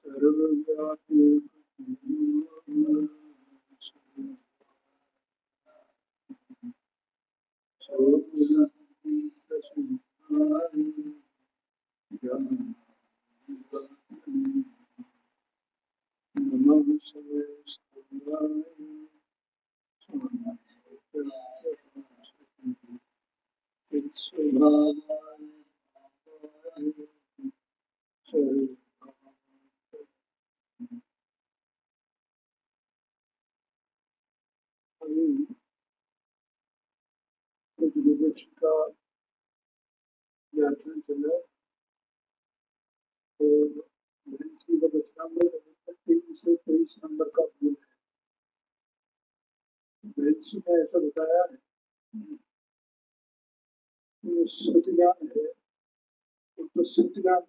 सर्वव्यापी नमः सर्वेश्वराय का व्याख्यान चल रहा है और भैंसी का दशनाम 23 से 23 नंबर का बोल है। भैंसी में ऐसा बताया है कि श्रुति ज्ञान है। एक तो श्रुति ज्ञान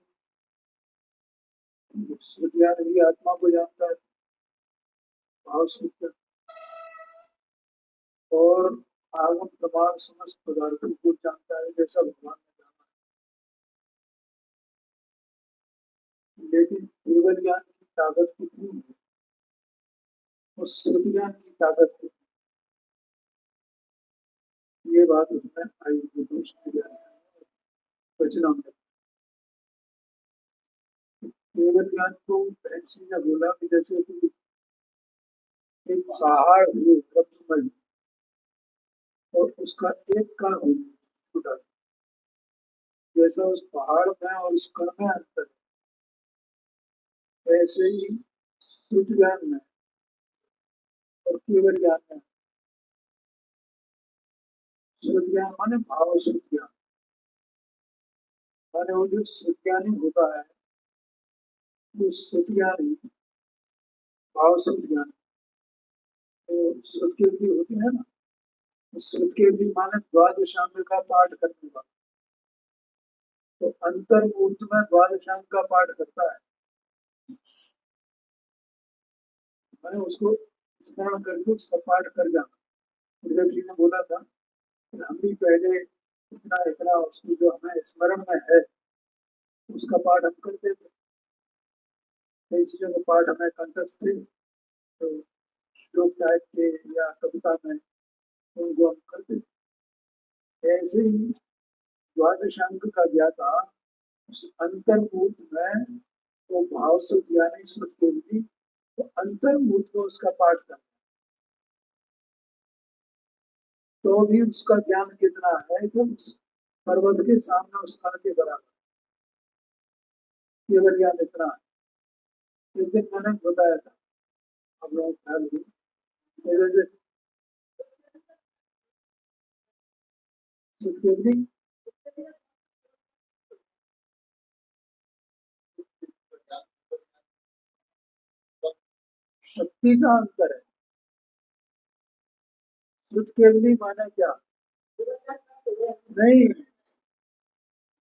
भी आत्मा को जानता है, भाव श्रुति, और आगम प्रमाण समस्त पदार्थों को जानता है जैसा भगवान ने जाना है। लेकिन केवल ज्ञान की ताकत कितनी है और श्रुति ज्ञान की ताकत कितनी, ये बात उसमें आई वचनों में। केवल ज्ञान को भैंसी ने बोला कि जैसे कि एक पहाड़ हो रत्नमय और उसका एक कण हो छोटा सा, जैसा उस पहाड़ में और उस कण में अंतर है, ऐसे ही शुद्ध ज्ञान में और केवल ज्ञान में। शुद्ध ज्ञान माने भाव शुद्ध ज्ञान, माने वो जो शुद्ध ज्ञानी होता है वो शुद्ध ज्ञानी भाव शुद्ध ज्ञान। तो शुद्ध केवली होती है ना, शुद्ध केवली माने द्वादशांग का पाठ करने वाला। तो अंतर्मूर्त में द्वादशांग का पाठ करता है, मैंने उसको स्मरण करके उसका पाठ कर जाना। गुरुदेव जी ने बोला था कि हम भी पहले इतना इतना उसको जो हमें स्मरण में है उसका पाठ हम करते थे, कई चीजों का पाठ हमें कंठस्थ थे, तो श्लोक टाइप के या कविता में उनको हम करते थे। ऐसे ही द्वादशांग का ज्ञाता उस अंतर्मूर्त में वो भाव से ज्ञानी श्रुत के भी तो अंतर्मूर्त को उसका पाठ करता, तो भी उसका ज्ञान कितना है कि उस पर्वत के सामने उस कण के बराबर केवल ज्ञान इतना है। एक दिन मैंने बताया था, आप लोगों को ख्याल हो, जैसे केवली शक्ति का अंतर है। शुद्ध केवली माने क्या नहीं,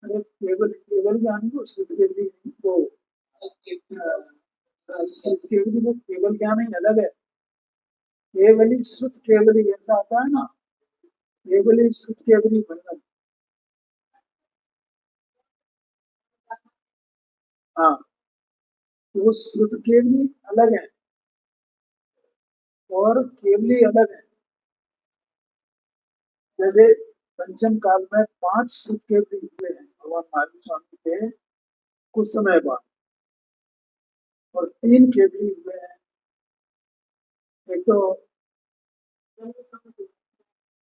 अरे केवल केवल ज्ञान को शुद्ध केवली को शुद्ध केवली में केवल ज्ञान ही अलग है। केवली शुद्ध केवली ऐसा आता है ना, केवली शुद्ध केवली भंडन। हाँ, तो वो शुद्ध केवली अलग है और केवली अलग है। जैसे पंचम काल में 5 शुद्ध केवली हुए हैं भगवान महावीर स्वामी के कुछ समय बाद, और 3 केवली हुए हैं। एक तो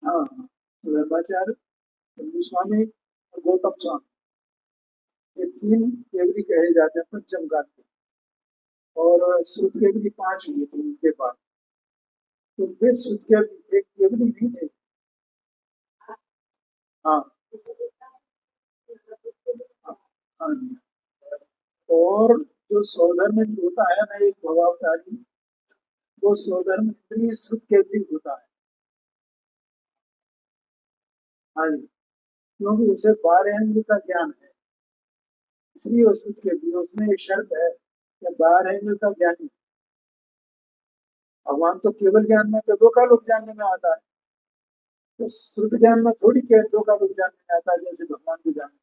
हाँ धर्माचार्य, स्वामी और गौतम स्वामी, ये 3 केवली कहे जाते हैं पंचम काल के। और शुद्ध केवली 5 हुए थे उनके बाद। तो वे शुद्ध केवली एक केवली नहीं थे। हाँ हाँ, और जो सौधर्म होता है ना एक भवावतारी, वो सौधर्म इंद्रिय शुद्ध केवली होता है। हाँ जी, क्योंकि उसे 12 अंग का ज्ञान है, इसलिए वो शुद्ध केवली। उसमें एक शर्त है कि 12 अंग का ज्ञानी। भगवान तो केवल ज्ञान में तो 2 का लोग जानने में आता है, तो शुद्ध ज्ञान में थोड़ी क्या 2 का लोग जानने में आता है जैसे भगवान को जानने में।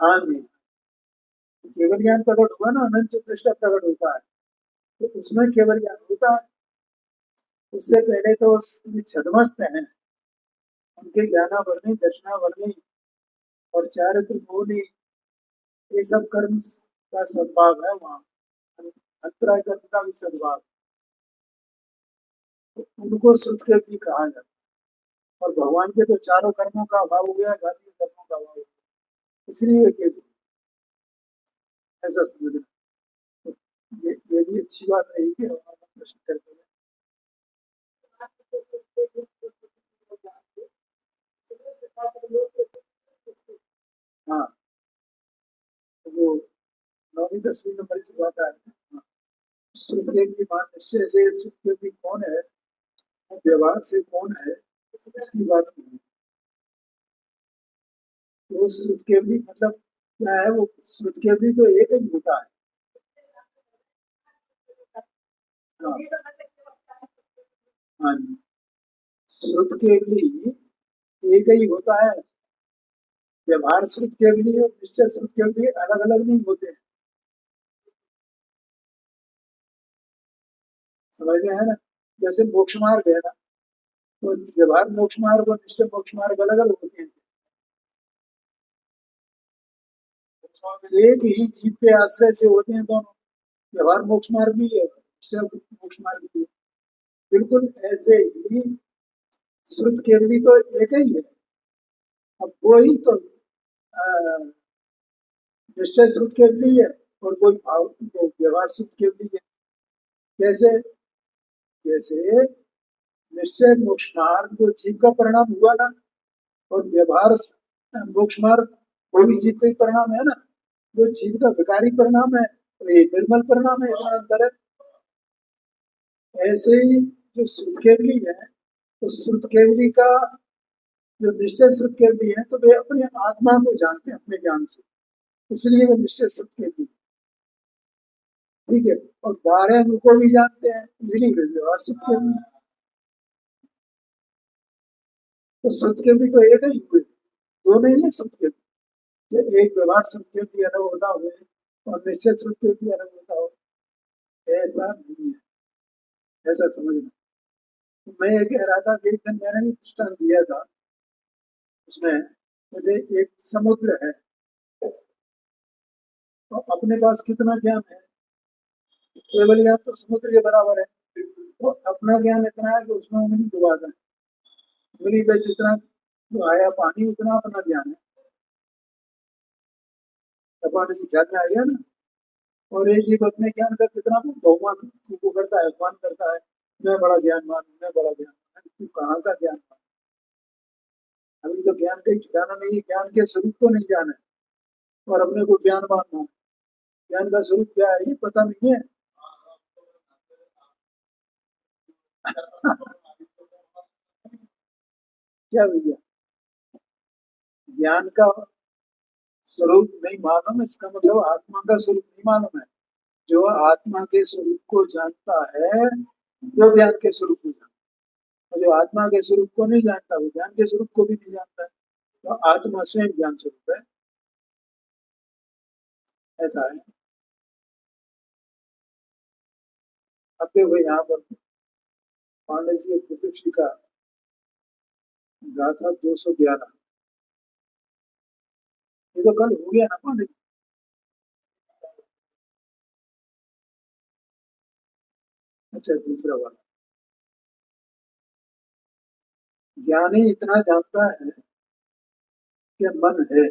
हाँ जी, केवल ज्ञान प्रकट हुआ ना, अनंत चतुष्टय प्रकट होता है, तो उसमें केवल ज्ञान होता है। उससे पहले तो छदमस्त हैं, उनके ज्ञानावरणी दर्शनावरणी और चारित्र मौनी, ये सब कर्म का सद्भाव है वहाँ, अंतराय कर्म का भी सद्भाव, तो उनको श्रुत के भी कहा जाता है। और भगवान के तो चारों कर्मों का अभाव हो गया, घातीय कर्मों का अभाव हो गया, इसलिए वे केवल, ऐसा समझना। तो ये भी अच्छी बात रही कि हमारा प्रश्न करते हैं। हाँ, तो वो 9वीं 10वीं नंबर की बात आ रही है। श्रुतदेव की मान निश्चय से श्रुतदेव की कौन है, व्यवहार से कौन है, इसकी बात की है। तो वो श्रुतकेवली मतलब क्या है, वो श्रुतकेवली तो एक ही होता है। हाँ, हाँ जी, श्रुतकेवली एक ही होता है। व्यवहार श्रुतकेवली और निश्चय श्रुतकेवली अलग अलग नहीं होते हैं, समझ में है ना। जैसे मोक्ष मार्ग है ना, तो व्यवहार मोक्ष मार्ग और निश्चय मोक्ष मार्ग अलग अलग होते हैं। एक ही जीव के आश्रय से होते हैं दोनों, व्यवहार मोक्ष मार्ग भी है, निश्चय मोक्ष मार्ग भी है। बिल्कुल ऐसे ही श्रुत केवली तो एक ही है। अब वो ही तो निश्चय श्रुत केवली है, और कोई भाव वो व्यवहार श्रुत केवली है। कैसे? जैसे निश्चय मोक्ष मार्ग वो जीव का परिणाम हुआ ना, और व्यवहार मोक्ष मार्ग वो भी जीव का ही परिणाम है ना। वो जीव का विकारी परिणाम है, तो ये निर्मल परिणाम है, इतना अंतर है। ऐसे ही जो श्रुत केवली है, तो श्रुत केवली का जो निश्चय श्रुत केवली है, तो वे अपने आत्मा को जानते हैं अपने ज्ञान से, इसलिए वे निश्चय श्रुत केवली, ठीक है। और 12 अंग को भी जानते हैं, इसलिए वे व्यवहार श्रुत केवली। तो श्रुत केवली तो एक ही हुए, दो नहीं है श्रुत केवली। ये एक व्यवहार श्रुत केवली अलग होता हुए और निश्चय श्रुत केवली अलग होता हो, ऐसा नहीं है, ऐसा समझना। तो मैं ये कह रहा था कि एक दिन मैंने भी दृष्टांत दिया था, उसमें मुझे एक समुद्र है, तो अपने पास कितना ज्ञान है, केवल ज्ञान तो समुद्र के बराबर है। तो अपना ज्ञान इतना है कि उसमें उंगली डुबा दें, उंगली पे जितना जो आया पानी उतना अपना ज्ञान है। पानी जी ख्याल में आ गया ना। और ये जीव अपने ज्ञान का कितना बहुमान वो करता है, अपमान करता है, मैं बड़ा ज्ञानवान हूँ, मैं बड़ा ज्ञानवान। तू कहाँ का ज्ञानवान? अभी तो ज्ञान का ही ठिकाना नहीं है, ज्ञान के स्वरूप को नहीं जाना है, और अपने को ज्ञानवान माना। ज्ञान का स्वरूप क्या है ये पता नहीं है। क्या भैया, ज्ञान का स्वरूप नहीं मालूम, इसका मतलब आत्मा का स्वरूप नहीं मालूम है। जो आत्मा के स्वरूप को जानता है वो ज्ञान के स्वरूप को जानता है, और जो आत्मा के स्वरूप को नहीं जानता वो ज्ञान के स्वरूप को भी नहीं जानता है। तो आत्मा स्वयं ज्ञान स्वरूप है, ऐसा है। अब देखो यहाँ पर पांडे जी और कुतुब जी का गाथा 211, ये तो कल हो गया ना पांडे जी। अच्छा, दूसरा वाला, ज्ञानी इतना जानता है कि मन है,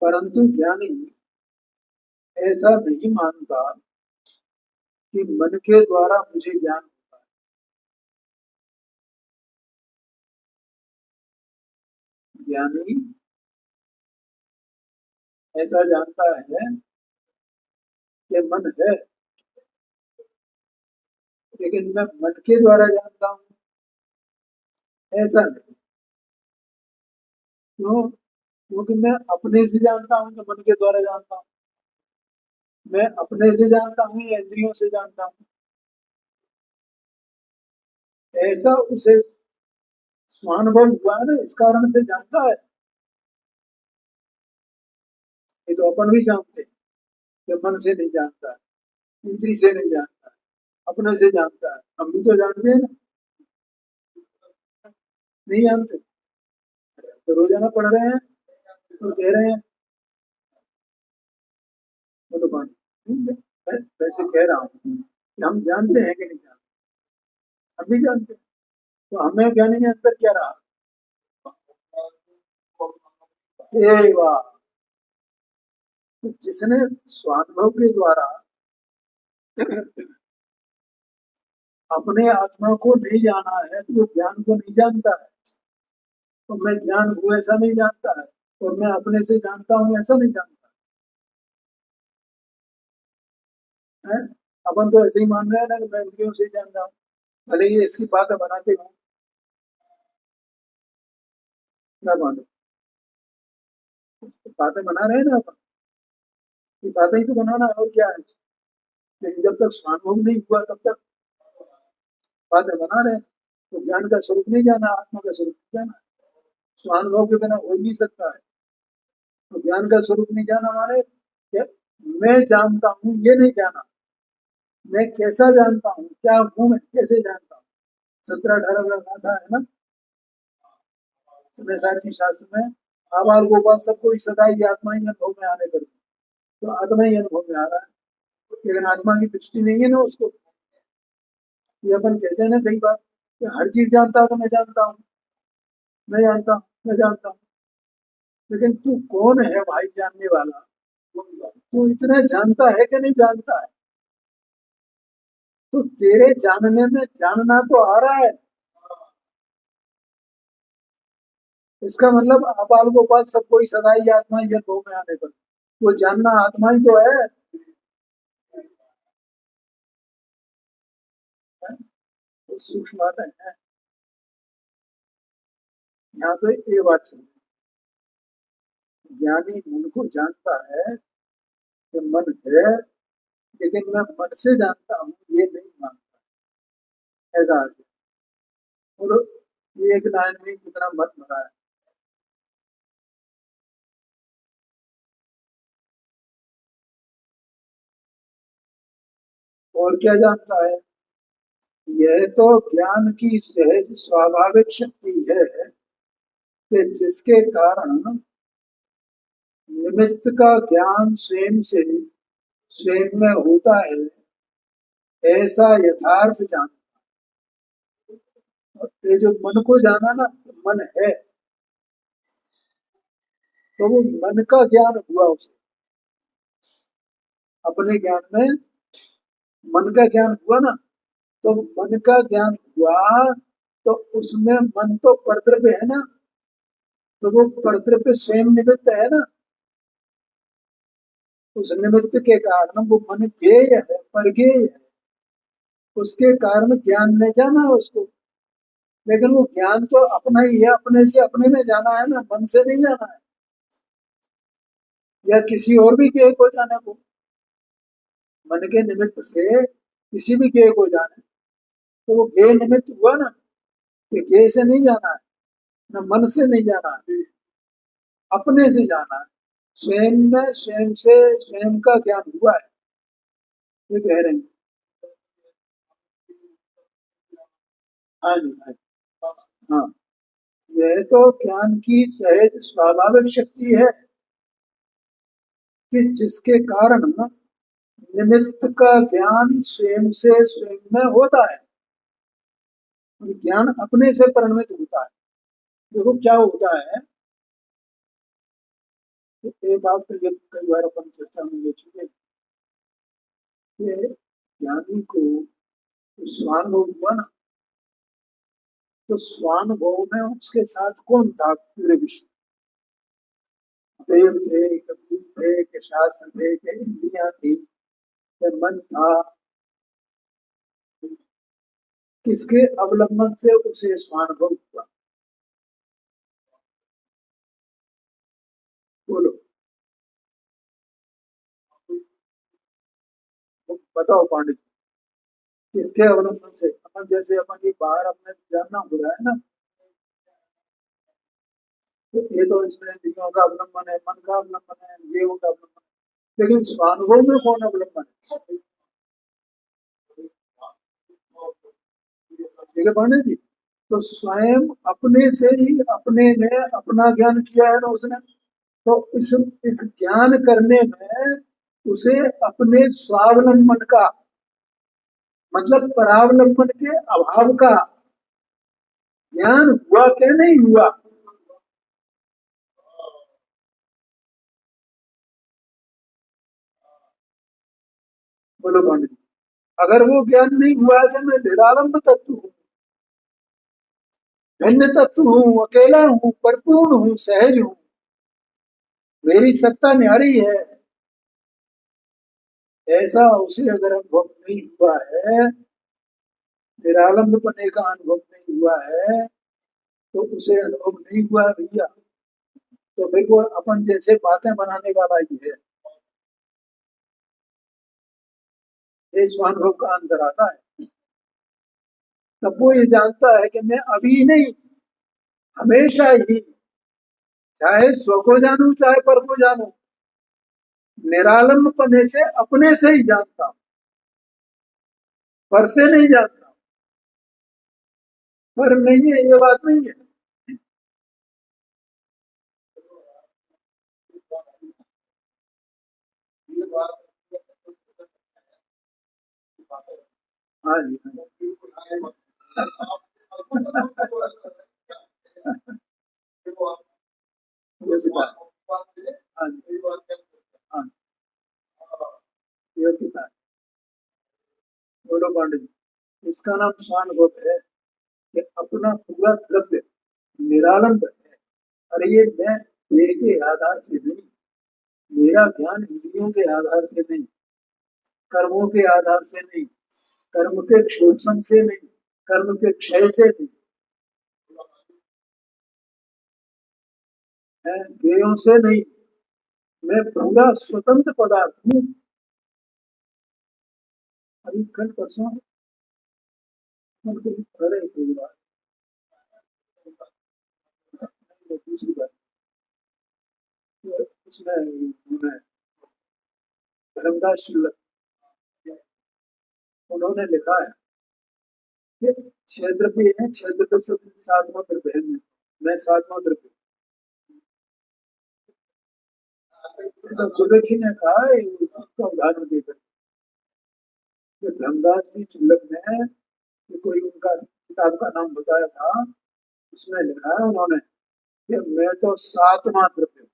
परंतु ज्ञानी ऐसा नहीं मानता कि मन के द्वारा मुझे ज्ञान होता है। ज्ञानी ऐसा जानता है कि मन है, लेकिन मैं मन के द्वारा जानता हूँ, ऐसा नहीं। क्यों? क्योंकि मैं अपने से जानता हूँ तो मन के द्वारा जानता हूँ, मैं अपने से जानता हूँ या इंद्रियों से जानता हूँ, ऐसा उसे स्वानुभव हुआ है ना, इस कारण से जानता है। ये तो अपन भी जानते हैं कि मन से नहीं जानता है, इंद्री से नहीं जानता है, अपने से जानता है। हम भी तो जानते हैं ना, नहीं जानते? तो रोजाना पढ़ रहे हैं और कह रहे हैं बोलो पानी। ठीक है, मैं वैसे कह रहा हूँ कि हम जानते हैं कि नहीं जानते? हम भी जानते हैं। तो हमें ज्ञानी में अंतर क्या रहा? ये वाह! तो जिसने स्वानुभव के द्वारा अपने आत्मा को नहीं जाना है तो वो ज्ञान को नहीं जानता है। तो मैं ज्ञान हूँ ऐसा नहीं जानता है, और मैं अपने से जानता हूँ ऐसा नहीं जानता है। अपन तो ऐसे ही मान रहे हैं ना कि मैं इंद्रियों से जान रहा हूँ, भले ही इसकी बातें बनाते हूँ। क्या मानो, इसकी बातें बना रहे हैं ना अपन, ये बातें ही तो बनाना है, और क्या है। लेकिन जब तक स्वानुभव नहीं हुआ तब तक बातें बना रहे हैं। तो ज्ञान का स्वरूप नहीं जाना, आत्मा का स्वरूप नहीं जाना। स्वानुभव के बिना हो ही नहीं सकता है। तो ज्ञान का स्वरूप नहीं जाना माने कि मैं जानता हूँ ये नहीं जाना, मैं कैसा जानता हूँ, क्या हूँ, मैं कैसे जानता हूँ। 17-18 का गाथा है ना सारथी शास्त्र में, आबाल गोपाल सबको ही सदा ही आत्मा ही अनुभव में आने पर, तो आत्मा ही अनुभव में आ रहा है, लेकिन आत्मा की दृष्टि नहीं है ना उसको। ये अपन कहते हैं ना कई बार कि हर चीज जानता है तो मैं जानता हूँ, मैं जानता हूँ, मैं जानता हूँ। लेकिन तू कौन है भाई जानने वाला? तू इतना जानता है कि नहीं जानता है? तो तेरे जानने में जानना तो आ रहा है। इसका मतलब आपाल गोपाल सबको ही सदा ही आत्मा ही अनुभव में आने पर वो जानना आत्मा ही तो है। सूक्ष्म बात है। यहाँ तो ये बात सुन, ज्ञानी मन को जानता है कि मन है, लेकिन मैं मन से जानता हूँ ये नहीं मानता, ऐसा आ गया। और ये एक लाइन में कितना मत भरा है। और क्या जानता है? यह तो ज्ञान की सहज स्वाभाविक शक्ति है कि जिसके कारण निमित्त का ज्ञान स्वयं से स्वयं में होता है, ऐसा यथार्थ जान। ये जो मन को जाना ना, मन है, तो वो मन का ज्ञान हुआ उसे, अपने ज्ञान में मन का ज्ञान हुआ ना। तो मन का ज्ञान हुआ तो उसमें मन तो परद्रव्य है ना, तो वो परद्रव्य स्वयं निमित्त है ना। उस निमित्त के कारण वो मन ज्ञेय है, परज्ञेय है, उसके कारण ज्ञान ने जाना उसको। लेकिन वो ज्ञान तो अपना ही है, अपने से अपने में जाना है ना, मन से नहीं जाना है, या किसी और भी ज्ञेय को जाने को। मन के निमित्त से किसी भी ज्ञेय को जाने तो वो ज्ञेय निमित्त हुआ ना, कि ज्ञेय से नहीं जाना है, न मन से नहीं जाना है, अपने से जाना है। स्वयं में स्वयं से स्वयं का ज्ञान हुआ है, ये कह रहे हैं। हाँ जी, हाँ जी, हाँ। यह तो ज्ञान की सहज स्वाभाविक शक्ति है कि जिसके कारण निमित्त का ज्ञान स्वयं से स्वयं में होता है, और ज्ञान अपने से परिणमित होता है। देखो क्या होता है, ये बात तो ये कई बार अपन चर्चा में ले चुके हैं कि ज्ञानी को स्वानुभव हुआ ना, तो स्वानुभव में उसके साथ कौन था पूरे विश्व? देव थे, कपूर थे, के शास्त्र थे, के इंद्रियां थी, के मन था। किसके अवलंबन से उसे स्वानुभव हुआ? बोलो, बताओ पांडे जी। किसके अवलंबन से? अपन जैसे अपन की बाहर अपने जानना हो रहा है ना, तो ये तो इसमें इंद्रियों का अवलंबन है, मन का अवलंबन है, इंद्रियों का अवलंबन है, लेकिन स्वानुभव में कौन अवलंबन है? ठीक है पांडे जी। तो स्वयं अपने से ही अपने ने अपना ज्ञान किया है ना उसने। तो इस ज्ञान करने में उसे अपने स्वावलंबन का मतलब परावलंबन के अभाव का ज्ञान हुआ क्या नहीं हुआ? बोलो पांडे जी। अगर वो ज्ञान नहीं हुआ कि मैं निरालंब तत्व हूँ, भिन्न तत्व हूँ, अकेला हूँ, परिपूर्ण हूँ, सहज हूँ, मेरी सत्ता न्यारी है, ऐसा उसे अगर अनुभव नहीं हुआ है, निरालंब पने का अनुभव नहीं हुआ है, तो उसे अनुभव नहीं हुआ है भैया। तो फिर वो अपन जैसे बातें बनाने वाला ही है। ये स्वानुभव का अंतर आता है। तब वो ये जानता है कि मैं अभी नहीं, हमेशा ही, चाहे स्व को जानू चाहे पर को जानू, निरालंब पने से अपने से ही जानता हूं, पर से नहीं जानता। पर नहीं है, ये बात नहीं है। हाँ जी, ये भी बात। हाँ जी, हाँ, ये भी बात। बोलो पांडे जी, इसका नाम स्वानुभव है कि अपना पूरा द्रव्य निरालंब है। अरे ये मैं देह के आधार से नहीं, मेरा ज्ञान इंद्रियों के आधार से नहीं, कर्मों के आधार से नहीं, कर्म के शोषण से नहीं, कर्म के क्षय से नहीं है, देयों से नहीं, मैं पूरा स्वतंत्र पदार्थ हूँ। अभी कल परसों हम कहीं पढ़ रहे थे ये बात। दूसरी बात उसमें उन्होंने धर्मदास शुक्ल उन्होंने लिखा है कि छह द्रव्य है, छह द्रव्य से सातवां द्रव्य है मैं सातवां द्रव्य। ऐसा गुरुदेव जी ने कहा है उसका उदाहरण देकर कि धर्मदास जी शुक्ल ने कि कोई उनका किताब का नाम बताया था, उसमें लिखा है उन्होंने कि मैं तो सातवां द्रव्य,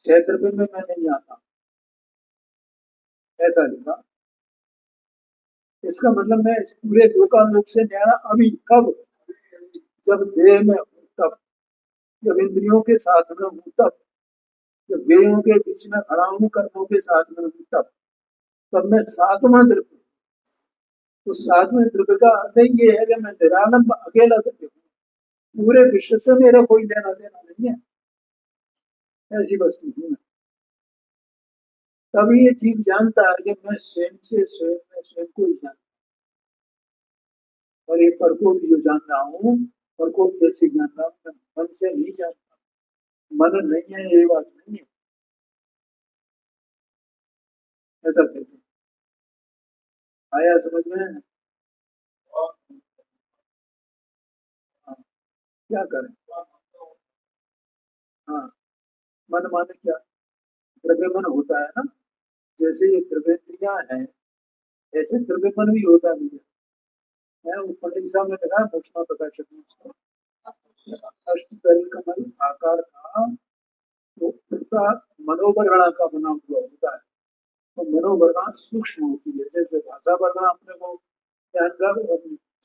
छह द्रव्य में मैं नहीं आता, ऐसा लिखा। इसका मतलब मैं इस पूरे लोकालोक से न्यारा अभी कब, जब देह में हूँ तब, जब इंद्रियों के साथ में हूँ तब, जब देहों के बीच में खड़ा हूँ कर्मों के साथ में हूँ तब, तब मैं सातवां द्रव्य। तो सातवें द्रव्य का अर्थ ही ये है कि मैं निरालंब अकेला द्रव्य हूँ, पूरे विश्व से मेरा कोई लेना देना नहीं है, ऐसी वस्तु हूँ मैं। तभी ये जीव जानता है कि मैं स्वयं से स्वयं में स्वयं को ही जानता हूँ, और ये पर को भी जो जान रहा हूँ, पर को जैसे जान रहा हूँ, मैं मन से नहीं जानता, मन नहीं है ये बात नहीं है, ऐसा कहते हैं। आया समझ में? हाँ, क्या करें? हाँ, मन माने क्या? द्रव्य मन होता है ना, जैसे ये द्रव्येंद्रियां हैं, ऐसे द्रव्य मन भी होता है भैया। मैं वो पंडित साहब ने लिखा है मोक्षमा प्रकाशन में उसको, अष्टदल कमल आकार का, तो उसका मनोवरणा का बना हुआ होता है। तो मनोवरणा सूक्ष्म होती है, जैसे भाषा वरणा अपने को ज्ञान का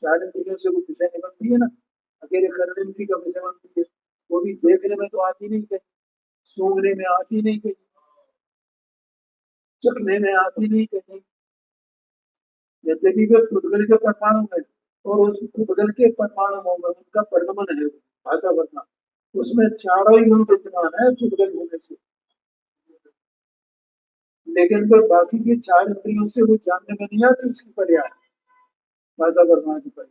चार इंद्रियों से वो विषय निबंधती है ना, अकेले कर्ण इंद्री का विषय बनती है, वो भी देखने में तो आती नहीं कहीं, सूंघने में आती नहीं कहीं, चखने में आती नहीं कहीं, यद्यपि वे पुद्गल के परमाणु है, और उस पुद्गल के परमाणु में उनका परिणमन है भाषा वर्णा, उसमें चारों ही गुण विद्यमान है पुद्गल होने से, लेकिन वो बाकी के चार इंद्रियों से वो जानने में नहीं आती उसकी पर्याय भाषा वर्णा की पर्याय।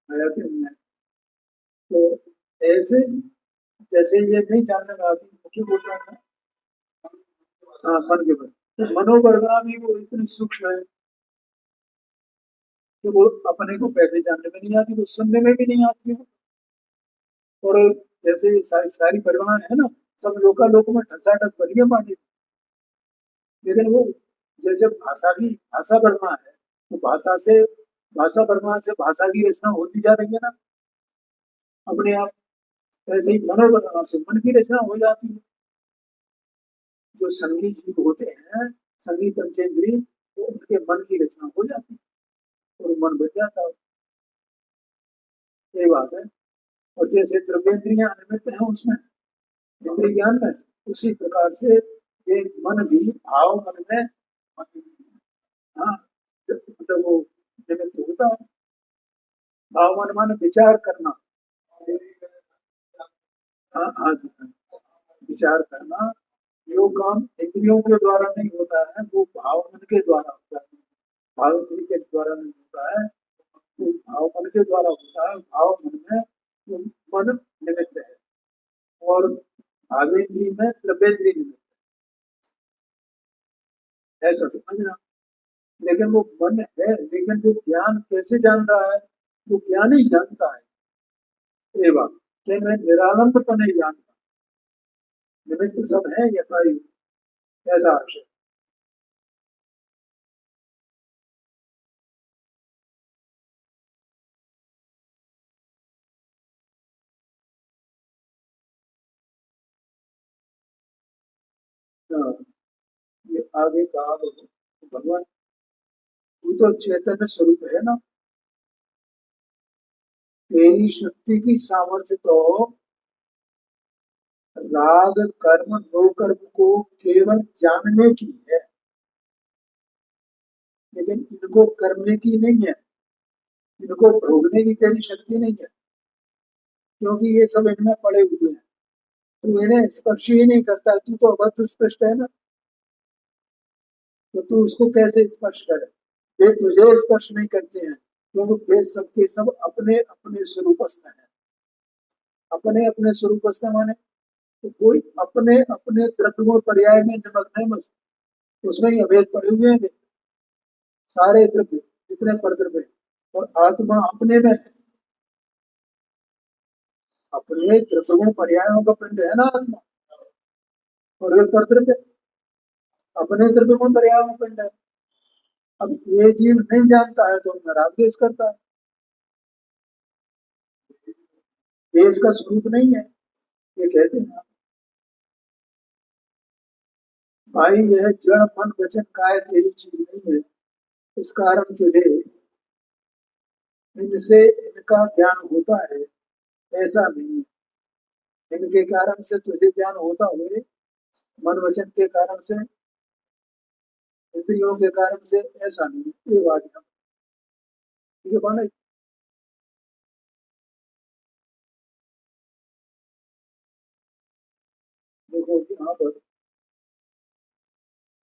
आया कि नहीं आया। तो ऐसे जैसे ये नहीं जानने में आती, वो क्यों बोल रहा था? हाँ, मन के बल। तो मनोवरणा भी वो इतनी सूक्ष्म है कि वो अपने को पहले जानने में नहीं आती, वो सुनने में भी नहीं आती है। और जैसे सारी सारी परिवार है ना, सब लोकालोक में ठसाठस भरी है पानी। लेकिन वो जैसे भाषा की भाषा वर्मा है, तो भाषा वर्मा से भाषा की रचना होती जा रही है ना अपने आप। ऐसे ही मनोवर्मा से मन की रचना हो जाती है। जो संगीत जीव होते हैं, संगीत पंचेंद्रिय, तो उनके मन की रचना हो जाती है और मन बन जाता है। ये बात है। और जैसे द्रव्येंद्रियां निमित्त है उसमें, इंद्रिय ज्ञान में, उसी प्रकार से ये मन भी भाव मन में, हाँ, मतलब वो निमित्त होता है। भाव मन माने विचार करना। हाँ हाँ जी, हाँ, विचार करना। जो काम इंद्रियों के द्वारा नहीं होता है, वो भाव मन के द्वारा होता है। भाव इंद्रिय के द्वारा नहीं होता है, वो भाव मन के द्वारा होता है। भाव मन में वो मन निमित्त है, और भावेंद्रिय में द्रव्येंद्रिय निमित्त है, ऐसा समझना। लेकिन वो मन है, लेकिन वो ज्ञान कैसे जान रहा है? वो ज्ञान ही जानता है। ये बात कि मैं निरालंब तो नहीं जानता, निमित्त सब है यथायु, ऐसा आशय। हाँ, ये आगे कहा भगवान, तू तो चैतन्य स्वरूप है ना, तेरी शक्ति की सामर्थ्य तो राग कर्म दो कर्म को केवल जानने की है, लेकिन इनको करने की नहीं है। इनको भोगने की तेरी शक्ति नहीं है, क्योंकि ये सब इनमें पड़े हुए हैं। तू इन्हें स्पर्श ही नहीं करता, तू तो अबद्ध स्पष्ट है ना। तो तू उसको कैसे स्पर्श करे? वे तुझे स्पर्श नहीं करते हैं, क्योंकि वे सबके सब अपने अपने स्वरूपस्थ हैं। अपने अपने स्वरूपस्थ माने, तो कोई अपने अपने द्रव्य पर्याय में निमग्न है बस, उसमें ही अभेद पड़े हुए हैं सारे द्रव्य, जितने परद्रव्य हैं। और आत्मा अपने में है, अपने द्रव्य पर्यायों का पिंड है ना आत्मा। और वे परद्रव्य अपने द्रव्य गुण पर्यायों का पिंड है। अब ये जीव नहीं जानता है तो उनमें राग द्वेष करता है, ये इसका स्वरूप नहीं है, ये कहते हैं। भाई यह जड़ मन वचन काय तेरी चीज नहीं है, इस कारण के लिए इनसे इनका ज्ञान होता है, ऐसा नहीं है। इनके कारण से तुझे ज्ञान होता हुए, मन वचन के कारण से, इंद्रियों के कारण से, ऐसा नहीं है। ये बात है। ठीक है भाई। देखो यहाँ पर